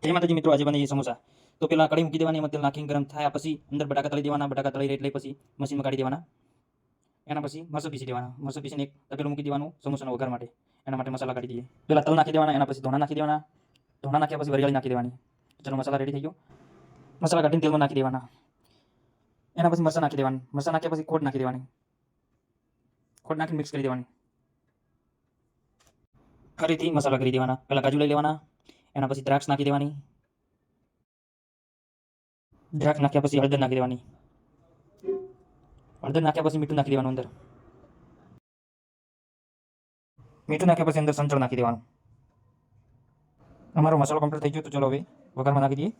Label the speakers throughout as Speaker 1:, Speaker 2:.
Speaker 1: જય માતાજી મિત્રો, આજે બને સમોસા. તો પેલા કઢાઈ મૂકી દેવાની, એમાં તેલ નાખીને ગરમ થાય પછી અંદર બટાકા તળી દેવાના. બટાકા તળી રહે એટલે પછી મશીનમાં કાઢી દેવાના. એના પછી મરચાં પીસી દેવાના. મરચાં પીસીને એક તપેલું મૂકી દેવાનું સમોસાના વઘાર માટે. એના માટે મસાલા કાઢી દઈએ. પેલા તલ નાખી દેવાના, એના પછી ધોણા નાખી દેવાના. ધોણા નાખ્યા પછી વરિયાળી નાખી દેવાની. ચલો, મસાલા રેડી થઈ ગયો. મસાલા કાઢીને તેલમાં નાખી દેવાના. એના પછી મરચાં નાખી દેવાના. મરચાં નાખ્યા પછી ખોટ નાખી દેવાની. ખોટ નાખીને મિક્સ કરી દેવાની. ફરીથી મસાલા કરી દેવાના. પહેલાં કાજુ લઈ લેવાના. એના પછી દ્રાક્ષ નાખી દેવાની. દ્રાક્ષ નાખ્યા પછી હળદર નાખી દેવાની. હળદર નાખ્યા પછી મીઠું નાખી દેવાનું અંદર. મીઠું નાખ્યા પછી અંદર સંચળ નાખી દેવાનું. અમારો મસાલો કમ્પ્લીટ થઈ ગયો. તો ચલો હવે વઘારમાં નાખી દઈએ.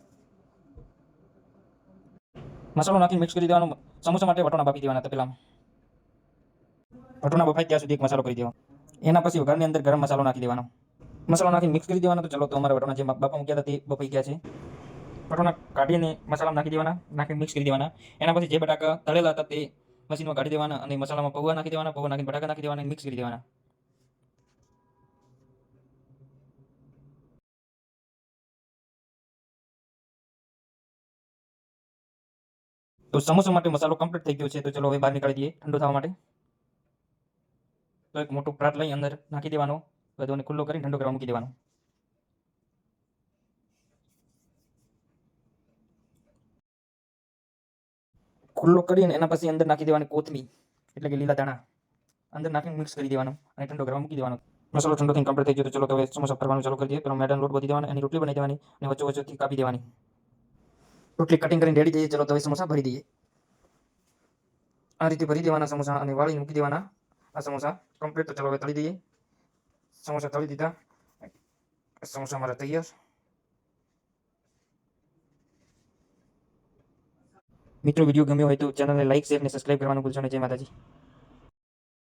Speaker 1: મસાલો નાખીને મિક્સ કરી દેવાનો. સમોસા માટે વટોણા બાફી દેવાના તપેલામાં. વટોણા બફાય ત્યાં સુધી એક મસાલો કરી દેવાનો. એના પછી વઘારની અંદર ગરમ મસાલો નાખી દેવાનો. મસાલો નાખીને મિક્સ કરી દેવાનો. તો ચલો, તો અમારા વટોણા જે બાફા મૂક્યા હતા તે બફાઈ ગયા છે. વટોણા કાઢીને મસાલામાં નાખી દેવાના. નાખીને મિક્સ કરી દેવાના. એના પછી જે બટાકા તળેલા હતા તે મશીનમાં કાઢી દેવાના અને મસાલામાં પૌવા નાખી દેવાના. પૌવા નાખીને બટાકા નાખી દેવાના અને મિક્સ કરી દેવાના. તો સમોસા માટે મસાલો કમ્પ્લીટ થઈ ગયો છે. તો ચલો હવે બહાર નીકાળી દઈએ ઠંડો થવા માટે. તો એક મોટું પ્રાટ લઈ અંદર નાખી દેવાનો. બધોને ખુલ્લો કરીને ઠંડો કરવા મૂકી દેવાનો. ખુલ્લો કરીને એના પછી અંદર નાખી દેવાની કોથમીર, એટલે કે લીલા દાણા. અંદર નાખીને મિક્સ કરી દેવાનું અને ઠંડો કરવા મૂકી દેવાનો. મસાલો ઠંડો થઈને કમ્પ્લીટ થઈ ગયો. તો ચલો, તો હવે સમોસા ફરવાનું ચાલુ કરી દઈએ. પેલો મેદાન લોટ બાંધી દેવાનો, એની રોટલી બનાવી દેવાની અને વચ્ચે વચ્ચેથી કાપી દેવાની. રોટલી કટિંગ કરીને રેડી થઈ. ચલો, તો હવે સમોસા ભરી દઈએ. આ રીતે ભરી દેવાના સમોસા અને વાળી મૂકી દેવાના. આ સમોસા કમ્પ્લીટ. તો ચલો હવે તળી દઈએ. સમોસા તળી દીધા. સમોસા મારા તૈયાર. મિત્રો, વિડીયો ગમ્યો હોય તો ચેનલને લાઈક, શેર અને સબસ્ક્રાઈબ કરવાનું ભૂલશો નહીં. જય માતાજી.